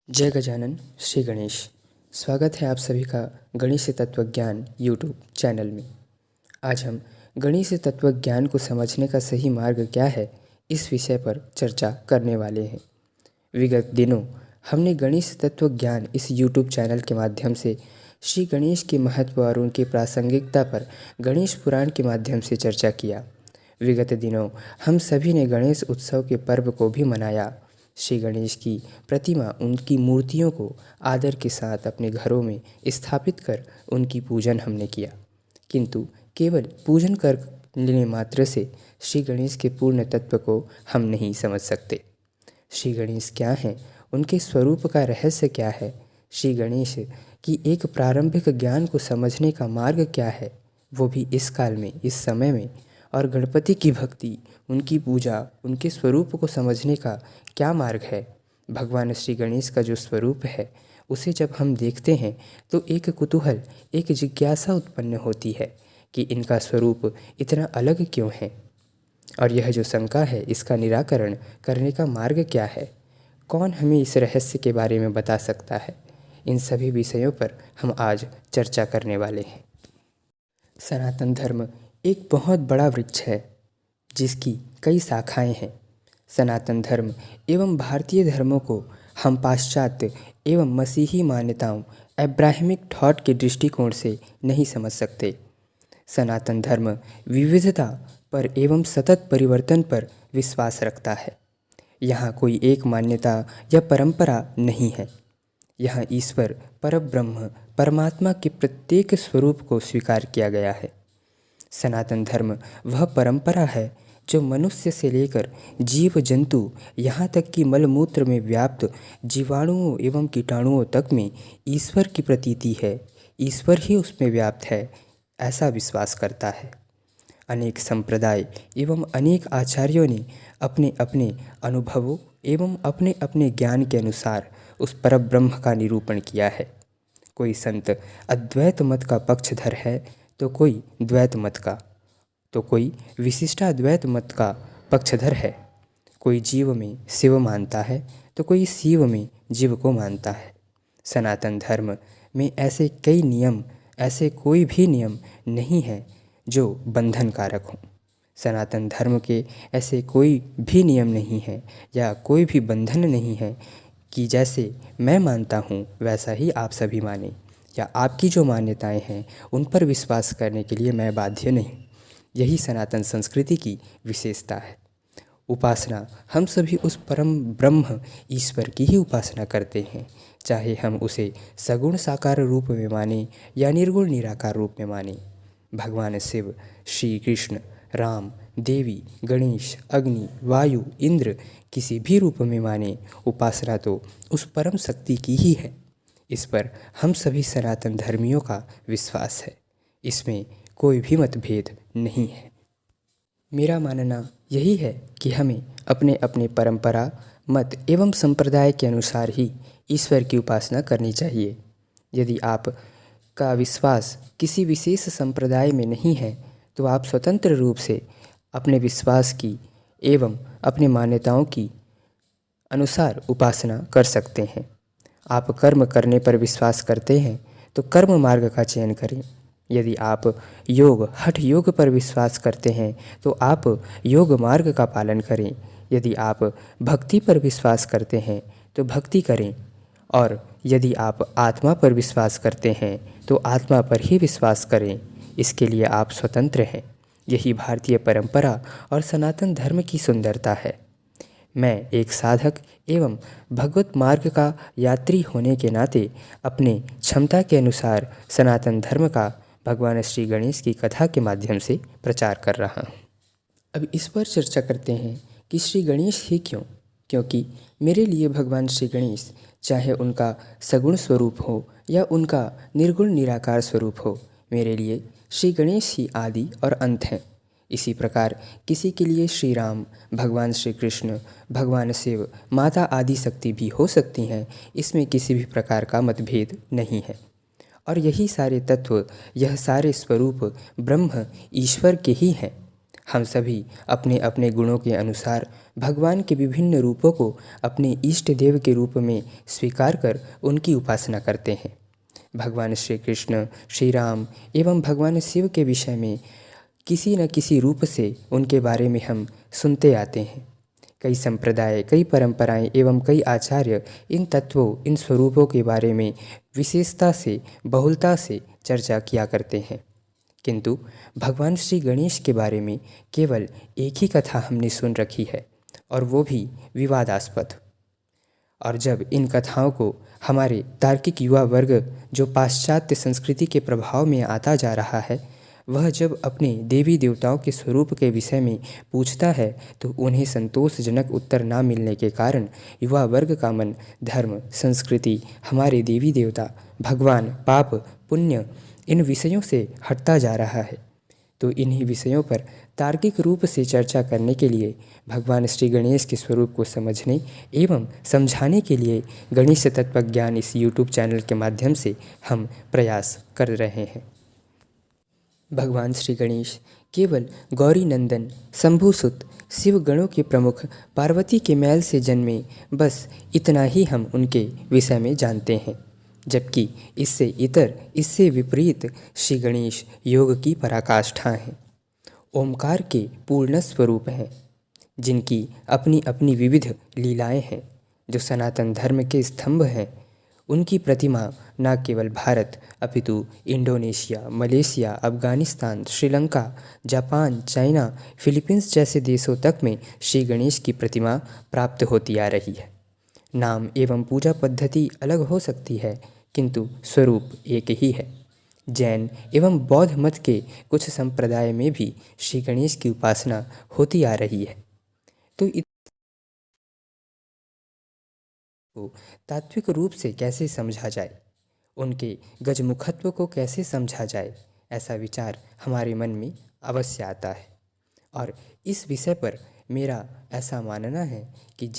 जय गजानन श्री गणेश। स्वागत है आप सभी का गणेश तत्वज्ञान यूट्यूब चैनल में। आज हम गणेश तत्वज्ञान को समझने का सही मार्ग क्या है, इस विषय पर चर्चा करने वाले हैं। विगत दिनों हमने गणेश तत्वज्ञान इस यूट्यूब चैनल के माध्यम से श्री गणेश के महत्व और उनकी प्रासंगिकता पर गणेश पुराण के माध्यम से चर्चा किया। विगत दिनों हम सभी ने गणेश उत्सव के पर्व को भी मनाया। श्री गणेश की प्रतिमा, उनकी मूर्तियों को आदर के साथ अपने घरों में स्थापित कर उनकी पूजन हमने किया। किंतु केवल पूजन कर लेने मात्र से श्री गणेश के पूर्ण तत्व को हम नहीं समझ सकते। श्री गणेश क्या हैं, उनके स्वरूप का रहस्य क्या है, श्री गणेश की एक प्रारंभिक ज्ञान को समझने का मार्ग क्या है, वो भी इस काल में, इस समय में। और गणपति की भक्ति, उनकी पूजा, उनके स्वरूप को समझने का क्या मार्ग है। भगवान श्री गणेश का जो स्वरूप है, उसे जब हम देखते हैं तो एक कुतूहल, एक जिज्ञासा उत्पन्न होती है कि इनका स्वरूप इतना अलग क्यों है, और यह जो शंका है, इसका निराकरण करने का मार्ग क्या है। कौन हमें इस रहस्य के बारे में बता सकता है। इन सभी विषयों पर हम आज चर्चा करने वाले हैं। सनातन धर्म एक बहुत बड़ा वृक्ष है जिसकी कई शाखाएं हैं। सनातन धर्म एवं भारतीय धर्मों को हम पाश्चात्य एवं मसीही मान्यताओं, अब्राहमिक थॉट के दृष्टिकोण से नहीं समझ सकते। सनातन धर्म विविधता पर एवं सतत परिवर्तन पर विश्वास रखता है। यहाँ कोई एक मान्यता या परंपरा नहीं है। यहाँ ईश्वर, परब्रह्म, परमात्मा के प्रत्येक स्वरूप को स्वीकार किया गया है। सनातन धर्म वह परंपरा है जो मनुष्य से लेकर जीव जंतु, यहाँ तक कि मलमूत्र में व्याप्त जीवाणुओं एवं कीटाणुओं तक में ईश्वर की प्रतीति है। ईश्वर ही उसमें व्याप्त है, ऐसा विश्वास करता है। अनेक संप्रदाय एवं अनेक आचार्यों ने अपने अपने अनुभवों एवं अपने अपने ज्ञान के अनुसार उस परब्रह्म का निरूपण किया है। कोई संत अद्वैत मत का पक्षधर है तो कोई द्वैत मत का, तो कोई विशिष्टाद्वैत मत का पक्षधर है। कोई जीव में शिव मानता है तो कोई शिव में जीव को मानता है। सनातन धर्म में ऐसे कई नियम, ऐसे कोई भी नियम नहीं है जो बंधन कारक हों। सनातन धर्म के ऐसे कोई भी नियम नहीं है या कोई भी बंधन नहीं है कि जैसे मैं मानता हूँ वैसा ही आप सभी माने, या आपकी जो मान्यताएं हैं उन पर विश्वास करने के लिए मैं बाध्य नहीं। यही सनातन संस्कृति की विशेषता है। उपासना, हम सभी उस परम ब्रह्म ईश्वर की ही उपासना करते हैं, चाहे हम उसे सगुण साकार रूप में माने या निर्गुण निराकार रूप में माने। भगवान शिव, श्री कृष्ण, राम, देवी, गणेश, अग्नि, वायु, इंद्र, किसी भी रूप में माने, उपासना तो उस परम शक्ति की ही है। इस पर हम सभी सनातन धर्मियों का विश्वास है। इसमें कोई भी मतभेद नहीं है। मेरा मानना यही है कि हमें अपने अपने परंपरा, मत एवं संप्रदाय के अनुसार ही ईश्वर की उपासना करनी चाहिए। यदि आप का विश्वास किसी विशेष संप्रदाय में नहीं है तो आप स्वतंत्र रूप से अपने विश्वास की एवं अपनी मान्यताओं की अनुसार उपासना कर सकते हैं। आप कर्म करने पर विश्वास करते हैं तो कर्म मार्ग का चयन करें। यदि आप योग, हठ योग पर विश्वास करते हैं तो आप योग मार्ग का पालन करें। यदि आप भक्ति पर विश्वास करते हैं तो भक्ति करें, और यदि आप आत्मा पर विश्वास करते हैं तो आत्मा पर ही विश्वास करें। इसके लिए आप स्वतंत्र हैं। यही भारतीय परंपरा और सनातन धर्म की सुंदरता है। मैं एक साधक एवं भगवत मार्ग का यात्री होने के नाते अपने क्षमता के अनुसार सनातन धर्म का भगवान श्री गणेश की कथा के माध्यम से प्रचार कर रहा हूँ। अब इस पर चर्चा करते हैं कि श्री गणेश ही क्यों। क्योंकि मेरे लिए भगवान श्री गणेश, चाहे उनका सगुण स्वरूप हो या उनका निर्गुण निराकार स्वरूप हो, मेरे लिए श्री गणेश ही आदि और अंत हैं। इसी प्रकार किसी के लिए श्री राम, भगवान श्री कृष्ण, भगवान शिव, माता आदि शक्ति भी हो सकती हैं। इसमें किसी भी प्रकार का मतभेद नहीं है। और यही सारे तत्व, यह सारे स्वरूप ब्रह्म ईश्वर के ही हैं। हम सभी अपने अपने गुणों के अनुसार भगवान के विभिन्न रूपों को अपने इष्ट देव के रूप में स्वीकार कर उनकी उपासना करते हैं। भगवान श्री कृष्ण, श्री राम एवं भगवान शिव के विषय में किसी न किसी रूप से उनके बारे में हम सुनते आते हैं। कई संप्रदाय, कई परंपराएं एवं कई आचार्य इन तत्वों, इन स्वरूपों के बारे में विशेषता से, बहुलता से चर्चा किया करते हैं, किंतु भगवान श्री गणेश के बारे में केवल एक ही कथा हमने सुन रखी है, और वो भी विवादास्पद। और जब इन कथाओं को हमारे तार्किक युवा वर्ग, जो पाश्चात्य संस्कृति के प्रभाव में आता जा रहा है, वह जब अपने देवी देवताओं के स्वरूप के विषय में पूछता है तो उन्हें संतोषजनक उत्तर ना मिलने के कारण युवा वर्ग का मन धर्म, संस्कृति, हमारे देवी देवता, भगवान, पाप, पुण्य इन विषयों से हटता जा रहा है। तो इन्हीं विषयों पर तार्किक रूप से चर्चा करने के लिए, भगवान श्री गणेश के स्वरूप को समझने एवं समझाने के लिए गणेश तत्वज्ञान इस YouTube चैनल के माध्यम से हम प्रयास कर रहे हैं। भगवान श्री गणेश केवल गौरी नंदन, शंभुसुत, शिव गणों के प्रमुख, पार्वती के मैल से जन्मे, बस इतना ही हम उनके विषय में जानते हैं। जबकि इससे इतर, इससे विपरीत श्री गणेश योग की पराकाष्ठा हैं, ओमकार के पूर्ण स्वरूप हैं, जिनकी अपनी अपनी विविध लीलाएं हैं, जो सनातन धर्म के स्तंभ हैं। उनकी प्रतिमा न केवल भारत अपितु Indonesia, Malaysia, Afghanistan, Sri Lanka, Japan, China, Philippines जैसे देशों तक में श्री गणेश की प्रतिमा प्राप्त होती आ रही है। नाम एवं पूजा पद्धति अलग हो सकती है, किंतु स्वरूप एक ही है। जैन एवं बौद्ध मत के कुछ संप्रदाय में भी श्री गणेश की उपासना होती आ रही है। तो को तात्विक रूप से कैसे समझा जाए, उनके गजमुखत्व को कैसे समझा जाए, ऐसा विचार हमारे मन में अवश्य आता है। और इस विषय पर मेरा ऐसा मानना है कि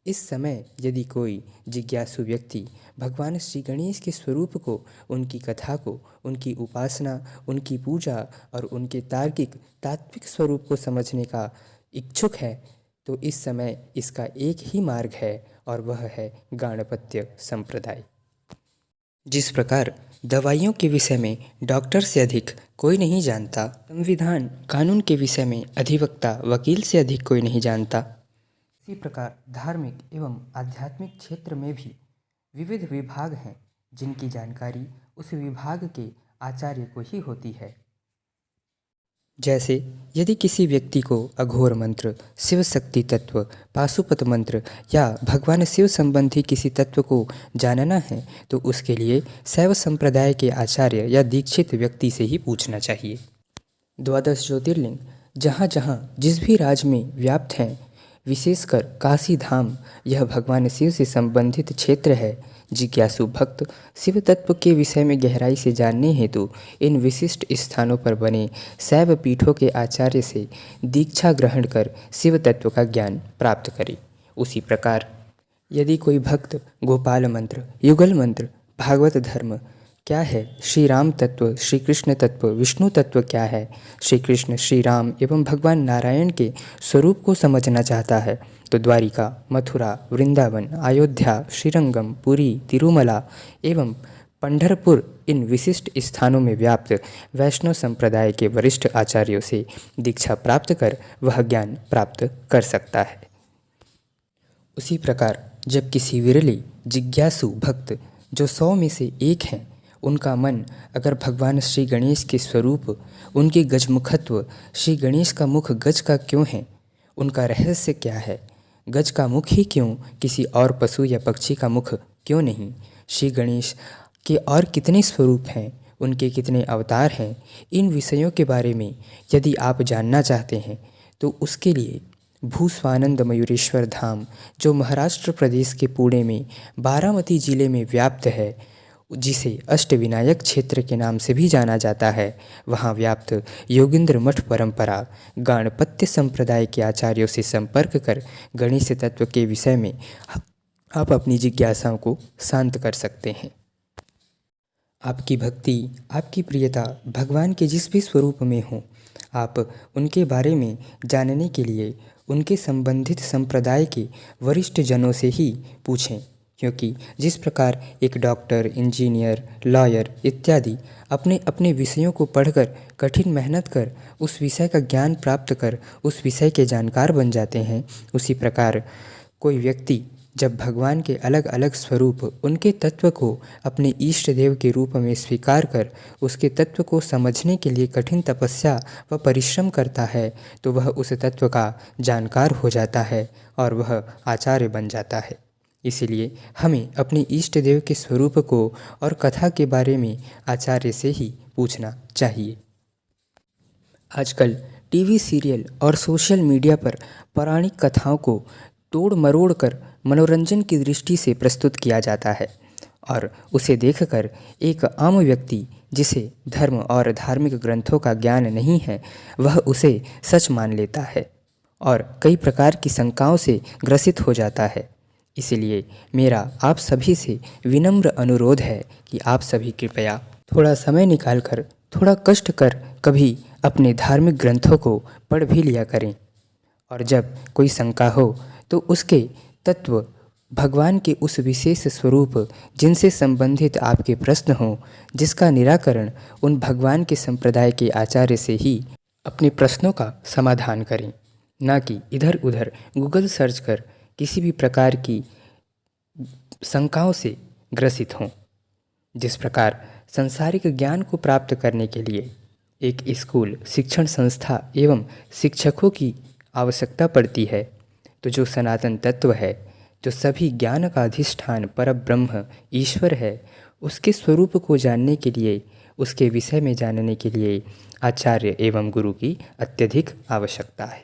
इस समय यदि कोई जिज्ञासु व्यक्ति भगवान श्री गणेश के स्वरूप को, उनकी कथा को, उनकी उपासना, उनकी पूजा और उनके तात्विक स्वरूप को समझने का इच्छुक है, तो इस समय इसका एक ही मार्ग है, और वह है गाणपत्य संप्रदाय। जिस प्रकार दवाइयों के विषय में डॉक्टर से अधिक कोई नहीं जानता, संविधान कानून के विषय में अधिवक्ता वकील से अधिक कोई नहीं जानता, इसी प्रकार धार्मिक एवं आध्यात्मिक क्षेत्र में भी विविध विभाग हैं, जिनकी जानकारी उस विभाग के आचार्य को ही होती है। जैसे यदि किसी व्यक्ति को अघोर मंत्र, शिव शक्ति तत्व, पाशुपत मंत्र या भगवान शिव संबंधी किसी तत्व को जानना है, तो उसके लिए शैव संप्रदाय के आचार्य या दीक्षित व्यक्ति से ही पूछना चाहिए। 12 ज्योतिर्लिंग जहाँ जहाँ जिस भी राज्य में व्याप्त हैं, विशेषकर काशी धाम, यह भगवान शिव से संबंधित क्षेत्र है। जिज्ञासु भक्त शिव तत्व के विषय में गहराई से जानने हेतु इन विशिष्ट स्थानों पर बने शैव पीठों के आचार्य से दीक्षा ग्रहण कर शिव तत्व का ज्ञान प्राप्त करे। उसी प्रकार यदि कोई भक्त गोपाल मंत्र, युगल मंत्र, भागवत धर्म क्या है, श्री राम तत्व, श्री कृष्ण तत्व, विष्णु तत्व क्या है, श्री कृष्ण, श्री राम एवं भगवान नारायण के स्वरूप को समझना चाहता है, तो द्वारिका, मथुरा, वृंदावन, अयोध्या, श्रीरंगम, पुरी, तिरुमला एवं पंढरपुर इन विशिष्ट स्थानों में व्याप्त वैष्णव संप्रदाय के वरिष्ठ आचार्यों से दीक्षा प्राप्त कर वह ज्ञान प्राप्त कर सकता है। उसी प्रकार जब किसी विरले जिज्ञासु भक्त जो 100 में से एक हैं, उनका मन अगर भगवान श्री गणेश के स्वरूप, उनके गजमुखत्व, श्री गणेश का मुख गज का क्यों है, उनका रहस्य क्या है, गज का मुख ही क्यों, किसी और पशु या पक्षी का मुख क्यों नहीं, श्री गणेश के और कितने स्वरूप हैं, उनके कितने अवतार हैं, इन विषयों के बारे में यदि आप जानना चाहते हैं, तो उसके लिए भूस्वानंद मयूरेश्वर धाम, जो महाराष्ट्र प्रदेश के पुणे में बारामती जिले में व्याप्त है, जिसे अष्टविनायक क्षेत्र के नाम से भी जाना जाता है, वहाँ व्याप्त योगींद्र मठ परंपरा गाणपत्य संप्रदाय के आचार्यों से संपर्क कर गणेश तत्व के विषय में आप अपनी जिज्ञासाओं को शांत कर सकते हैं। आपकी भक्ति, आपकी प्रियता भगवान के जिस भी स्वरूप में हो, आप उनके बारे में जानने के लिए उनके संबंधित संप्रदाय के वरिष्ठ जनों से ही पूछें, क्योंकि जिस प्रकार एक डॉक्टर, इंजीनियर, लॉयर इत्यादि अपने अपने विषयों को पढ़कर कठिन मेहनत कर उस विषय का ज्ञान प्राप्त कर उस विषय के जानकार बन जाते हैं, उसी प्रकार कोई व्यक्ति जब भगवान के अलग अलग स्वरूप, उनके तत्व को अपने इष्ट देव के रूप में स्वीकार कर उसके तत्व को समझने के लिए कठिन तपस्या व परिश्रम करता है, तो वह उस तत्व का जानकार हो जाता है और वह आचार्य बन जाता है। इसीलिए हमें अपने इष्ट देव के स्वरूप को और कथा के बारे में आचार्य से ही पूछना चाहिए। आजकल टीवी सीरियल और सोशल मीडिया पर पौराणिक कथाओं को तोड़ मरोड़ कर मनोरंजन की दृष्टि से प्रस्तुत किया जाता है और उसे देखकर एक आम व्यक्ति जिसे धर्म और धार्मिक ग्रंथों का ज्ञान नहीं है, वह उसे सच मान लेता है और कई प्रकार की शंकाओं से ग्रसित हो जाता है। इसलिए मेरा आप सभी से विनम्र अनुरोध है कि आप सभी कृपया थोड़ा समय निकालकर, थोड़ा कष्ट कर कभी अपने धार्मिक ग्रंथों को पढ़ भी लिया करें और जब कोई शंका हो तो उसके तत्व, भगवान के उस विशेष स्वरूप जिनसे संबंधित आपके प्रश्न हों, जिसका निराकरण उन भगवान के संप्रदाय के आचार्य से ही अपने प्रश्नों का समाधान करें, ना कि इधर उधर गूगल सर्च कर किसी भी प्रकार की शंकाओं से ग्रसित हों। जिस प्रकार सांसारिक ज्ञान को प्राप्त करने के लिए एक स्कूल, शिक्षण संस्था एवं शिक्षकों की आवश्यकता पड़ती है, तो जो सनातन तत्व है, जो सभी ज्ञान का अधिष्ठान परब्रह्म ईश्वर है, उसके स्वरूप को जानने के लिए, उसके विषय में जानने के लिए आचार्य एवं गुरु की अत्यधिक आवश्यकता है।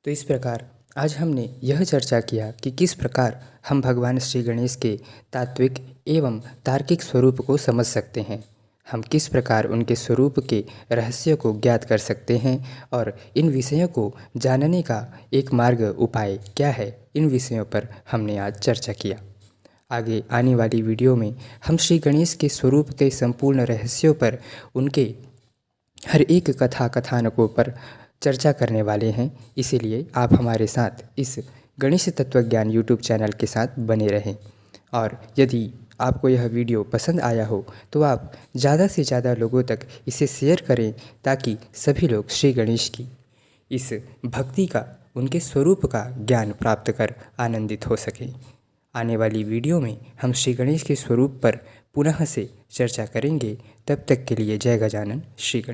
तो इस प्रकार आज हमने यह चर्चा किया कि किस प्रकार हम भगवान श्री गणेश के तात्विक एवं तार्किक स्वरूप को समझ सकते हैं, हम किस प्रकार उनके स्वरूप के रहस्य को ज्ञात कर सकते हैं और इन विषयों को जानने का एक मार्ग उपाय क्या है, इन विषयों पर हमने आज चर्चा किया। आगे आने वाली वीडियो में हम श्री गणेश के स्वरूप के संपूर्ण रहस्यों पर, उनके हर एक कथा कथानकों पर चर्चा करने वाले हैं। इसीलिए आप हमारे साथ इस गणेश तत्वज्ञान यूट्यूब चैनल के साथ बने रहें और यदि आपको यह वीडियो पसंद आया हो तो आप ज़्यादा से ज़्यादा लोगों तक इसे शेयर करें, ताकि सभी लोग श्री गणेश की इस भक्ति का, उनके स्वरूप का ज्ञान प्राप्त कर आनंदित हो सकें। आने वाली वीडियो में हम श्री गणेश के स्वरूप पर पुनः से चर्चा करेंगे। तब तक के लिए जय गजानन, श्री गणेश।